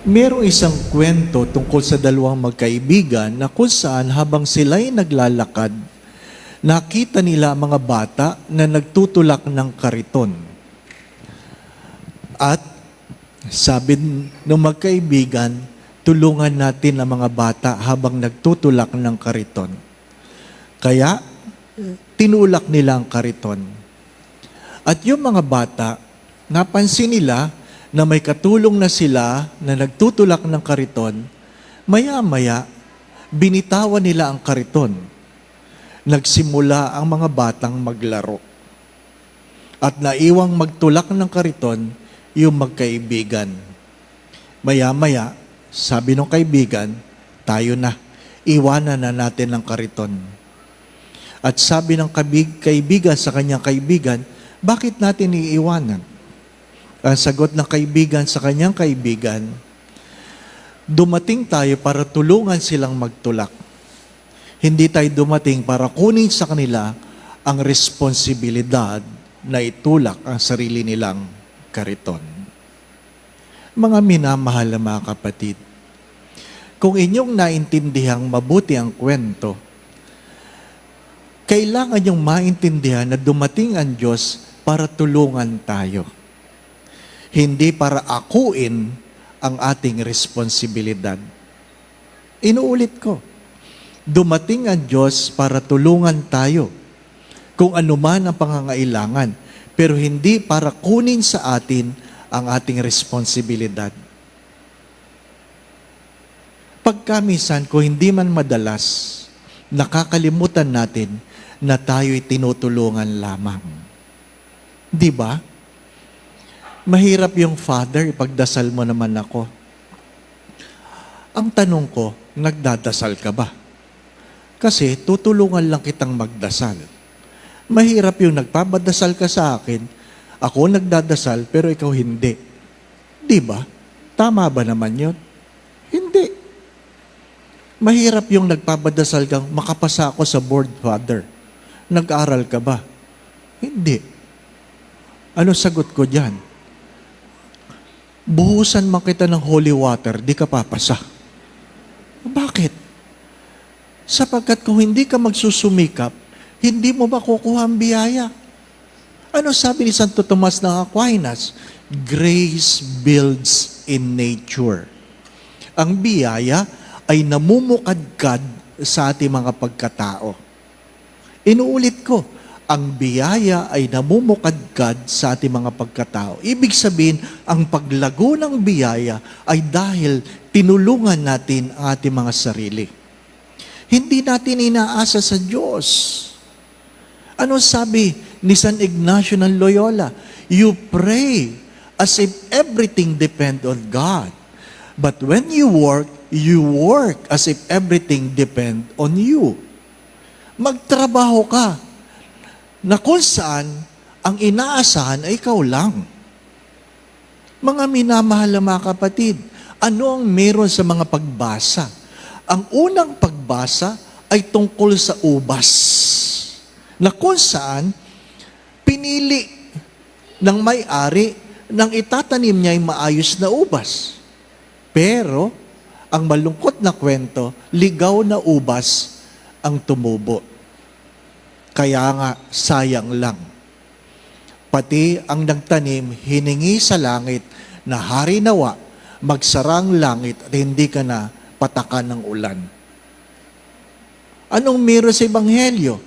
Merong isang kwento tungkol sa dalawang magkaibigan na kung saan habang sila'y naglalakad, nakita nila ang mga bata na nagtutulak ng kariton. At sabi ng magkaibigan, tulungan natin ang mga bata habang nagtutulak ng kariton. Kaya, tinulak nila ang kariton. At yung mga bata, napansin nila na may katulong na sila na nagtutulak ng kariton, maya-maya, binitawan nila ang kariton. Nagsimula ang mga batang maglaro. At naiwang magtulak ng kariton yung magkaibigan. Maya-maya, sabi ng kaibigan, tayo na, iwanan na natin ang kariton. At sabi ng kaibigan sa kanyang kaibigan, bakit natin iiwanan? Ang sagot ng kaibigan sa kanyang kaibigan, dumating tayo para tulungan silang magtulak. Hindi tayo dumating para kunin sa kanila ang responsibilidad na itulak ang sarili nilang kariton. Mga minamahal na mga kapatid, kung inyong naintindihang mabuti ang kwento, kailangan niyong maintindihan na dumating ang Diyos para tulungan tayo. Hindi para akuin ang ating responsibilidad. Inuulit ko, dumating ang Diyos para tulungan tayo kung anuman ang pangangailangan, pero hindi para kunin sa atin ang ating responsibilidad. Pagkamisan, kung hindi man madalas, nakakalimutan natin na tayo'y tinutulungan lamang. Di ba? Mahirap yung Father, ipagdasal mo naman ako. Ang tanong ko, nagdadasal ka ba? Kasi tutulungan lang kitang magdasal. Mahirap yung nagpapadasal ka sa akin, ako nagdadasal pero ikaw hindi. Di ba? Tama ba naman yun? Hindi. Mahirap yung nagpapadasal kang makapasa ako sa board, Father. Nag-aral ka ba? Hindi. Ano sagot ko dyan? Buhusan man kita ng holy water, di ka papasa. Bakit? Sapagkat kung hindi ka magsusumikap, hindi mo ba kukuha ang biyaya? Ano sabi ni Santo Tomas ng Aquinas? Grace builds in nature. Ang biyaya ay namumukadkad sa ating mga pagkatao. Inuulit ko, ang biyaya ay namumukadkad sa ating mga pagkatao. Ibig sabihin, ang paglago ng biyaya ay dahil tinulungan natin ang ating mga sarili. Hindi natin inaasa sa Diyos. Ano sabi ni San Ignacio ng Loyola? You pray as if everything depends on God. But when you work as if everything depends on you. Magtrabaho ka na kung saan ang inaasahan ay ikaw lang. Mga minamahal na mga kapatid, ano ang meron sa mga pagbasa? Ang unang pagbasa ay tungkol sa ubas, na kung saan pinili ng may-ari nang itatanim niya ay maayos na ubas. Pero, ang malungkot na kwento, ligaw na ubas ang tumubo. Kaya nga, sayang lang. Pati ang nagtanim, hiningi sa langit na hari nawa, magsarang langit at hindi ka na patakan ng ulan. Anong meron sa Ebanghelyo?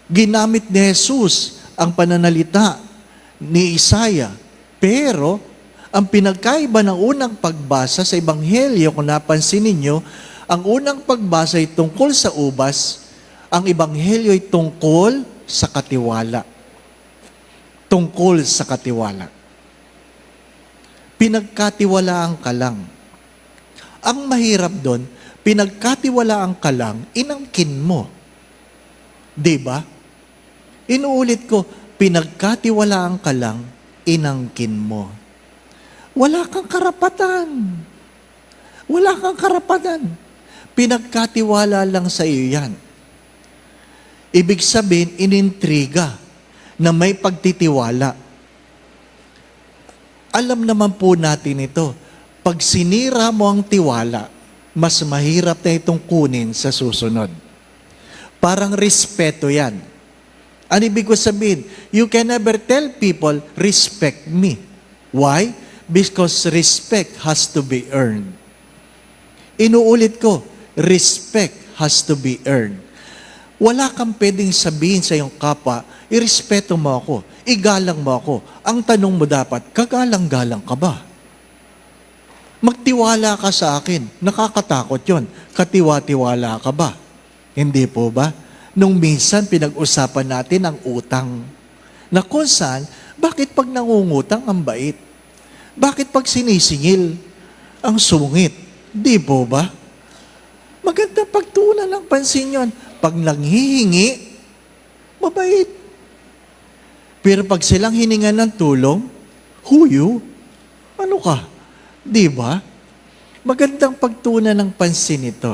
Ginamit ni Jesus ang pananalita ni Isaiah. Pero, ang pinagkaiba ng unang pagbasa sa Ebanghelyo, kung napansin ninyo, ang unang pagbasa ay tungkol sa ubas, ang Ebanghelyo ay tungkol sa katiwala. Tungkol sa katiwala. Pinagkatiwalaan ka lang. Ang mahirap doon, pinagkatiwalaan ka lang, inangkin mo. Diba? Inuulit ko, pinagkatiwalaan ka lang, inangkin mo. Wala kang karapatan. Wala kang karapatan. Pinagkatiwala lang sa iyo yan. Ibig sabihin, inintriga na may pagtitiwala. Alam naman po natin ito. Pag sinira mo ang tiwala, mas mahirap na itong kunin sa susunod. Parang respeto yan. Ano ibig ko sabihin? You can never tell people, respect me. Why? Because respect has to be earned. Inuulit ko, respect has to be earned. Wala kang pwedeng sabihin sa iyong kapwa, irespeto mo ako, igalang mo ako. Ang tanong mo dapat, kagalang-galang ka ba? Magtiwala ka sa akin. Nakakatakot yon. Katiwa-tiwala ka ba? Hindi po ba? Nung minsan, pinag-usapan natin ang utang. Na kung saan, bakit pag nangungutang ang bait? Bakit pag sinisingil ang sungit? Di po ba? Maganda pagtuunan ng pansin yon. Pag nanghihingi, mabait. Pero pag silang hiningan ng tulong, huyo, ano ka? Di ba? Magandang pagtuunan ng pansin ito.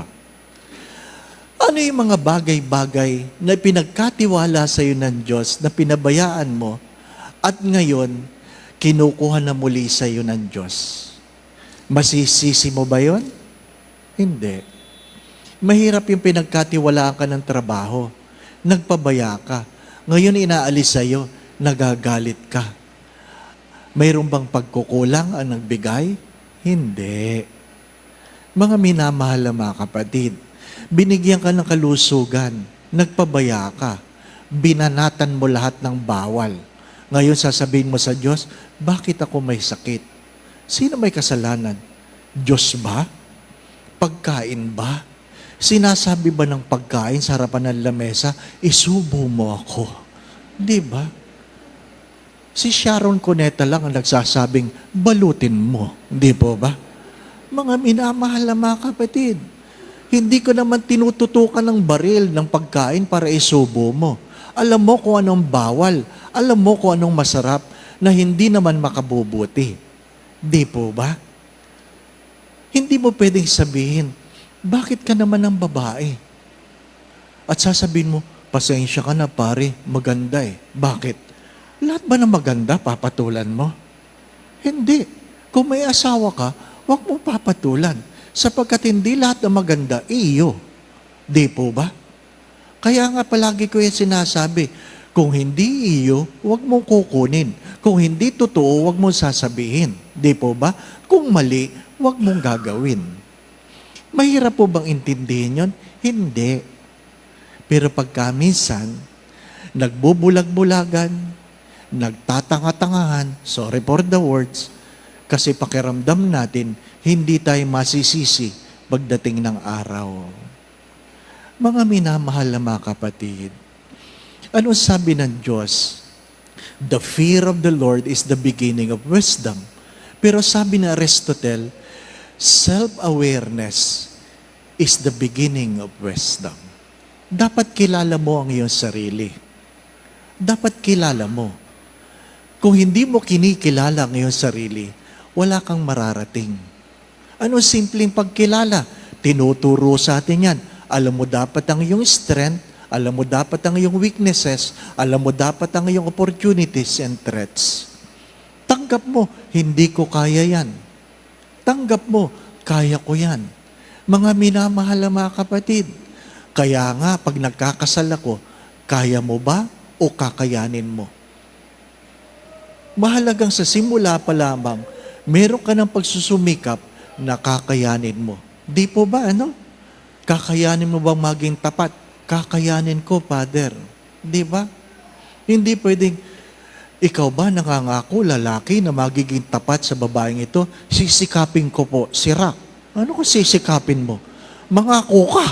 Ano yung mga bagay-bagay na pinagkatiwala sa iyo ng Diyos na pinabayaan mo at ngayon kinukuha na muli sa iyo ng Diyos? Masisisi mo ba yon? Hindi. Mahirap yung pinagkatiwalaan ka ng trabaho. Nagpabaya ka. Ngayon inaalis sa iyo, nagagalit ka. Mayroon bang pagkukulang ang nagbigay? Hindi. Mga minamahal na mga kapatid, binigyan ka ng kalusugan, nagpabaya ka, binanatan mo lahat ng bawal. Ngayon sasabihin mo sa Diyos, bakit ako may sakit? Sino may kasalanan? Diyos ba? Pagkain ba? Sinasabi ba ng pagkain sa harapan ng lamesa, isubo mo ako? Di ba? Si Sharon Cuneta lang ang nagsasabing, balutin mo. Di po ba? Mga minamahal na mga kapatid, hindi ko naman tinututukan ng baril ng pagkain para isubo mo. Alam mo kung anong bawal. Alam mo kung anong masarap na hindi naman makabubuti. Di po ba? Hindi mo pwedeng sabihin, bakit ka naman ng babae? At sasabihin mo, pasensya ka na pare, maganda eh. Bakit? Lahat ba na maganda, papatulan mo? Hindi. Kung may asawa ka, huwag mo papatulan. Sapagkat hindi lahat na maganda, iyo. Di po ba? Kaya nga palagi ko yung sinasabi, kung hindi iyo, huwag mong kukunin. Kung hindi totoo, huwag mong sasabihin. Di po ba? Kung mali, huwag mong gagawin. Mahirap po bang intindihin yon? Hindi. Pero pagka minsan, nagbubulag-bulagan, nagtatanga-tangahan, sorry for the words, kasi pakiramdam natin, hindi tayo masisisi pagdating ng araw. Mga minamahal na mga kapatid, ano sabi ng Diyos? The fear of the Lord is the beginning of wisdom. Pero sabi na Aristotle, self-awareness is the beginning of wisdom. Dapat kilala mo ang iyong sarili. Dapat kilala mo. Kung hindi mo kinikilala ang iyong sarili, wala kang mararating. Ano simpleng pagkilala? Tinuturo sa atin yan. Alam mo dapat ang iyong strength, alam mo dapat ang iyong weaknesses, alam mo dapat ang iyong opportunities and threats. Tanggap mo, hindi ko kaya yan. Tanggap mo, kaya ko yan. Mga minamahal na mga kapatid, kaya nga pag nagkakasal ako, kaya mo ba o kakayanin mo? Mahalagang sa simula pa lamang, meron ka ng pagsusumikap na kakayanin mo. Di po ba, ano? Kakayanin mo bang maging tapat? Kakayanin ko, Father. Di ba? Hindi pwedeng, ikaw ba nangangako, lalaki, na magiging tapat sa babaeng ito? Sisikapin ko po, sira. Ano kung sisikapin mo? Mangako ka.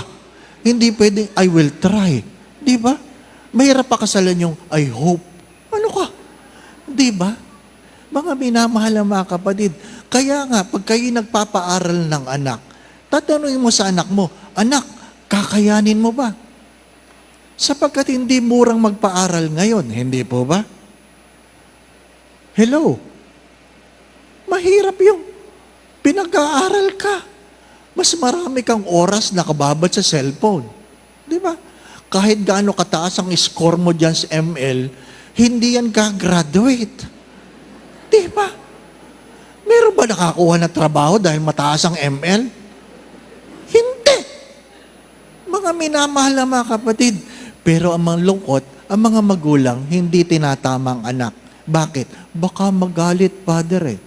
Hindi pwedeng, I will try. Di ba? Mahirap pa kasalan yung, I hope. Ano ka? Di ba? Mga minamahal na mga kapatid, kaya nga, pag kayo nagpapaaral ng anak, tatanungin mo sa anak mo, anak, kakayanin mo ba? Sapagkat hindi murang magpaaral ngayon, hindi po ba? Hello? Mahirap yung pinag-aaral ka. Mas marami kang oras nakababad sa cellphone. Di ba? Kahit gaano kataas ang score mo dyan sa ML, hindi yan gagraduate. Di ba? Meron ba nakakuha ng trabaho dahil mataas ang ML? Hindi. Mga minamahal na mga kapatid. Pero ang malungkot, ang mga magulang hindi tinatama ang anak. Bakit? Baka magalit, Father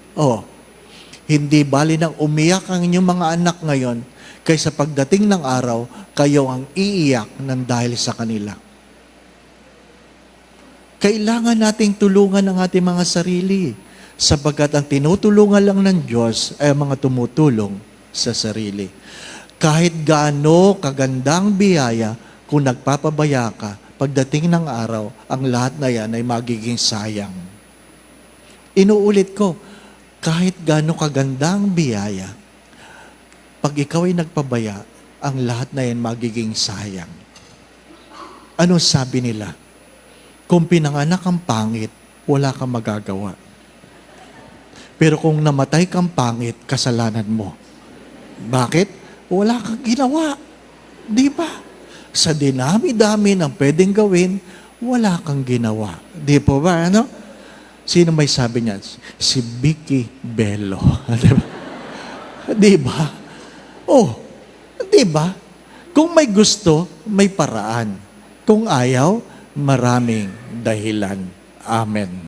hindi bali nang umiyak ang inyong mga anak ngayon kaysa pagdating ng araw, kayo ang iiyak ng dahil sa kanila. Kailangan nating tulungan ang ating mga sarili sapagkat ang tinutulungan lang ng Diyos ay mga tumutulong sa sarili. Kahit gaano kagandang biyaya, kung nagpapabaya ka, pagdating ng araw, ang lahat na yan ay magiging sayang. Inuulit ko, kahit gaano kagandang biyaya, pag ikaw ay nagpabaya, ang lahat na yan magiging sayang. Ano sabi nila? Kung pinanganak kang pangit, wala kang magagawa. Pero kung namatay kang pangit, kasalanan mo. Bakit? Wala kang ginawa. Di ba? Sa dinami-dami ng pwedeng gawin, wala kang ginawa. Di po ba? Ano? Sino may sabi niya? Si Vicky Bello. Di ba? Di ba? Oh, di ba? Kung may gusto, may paraan. Kung ayaw, maraming dahilan. Amen.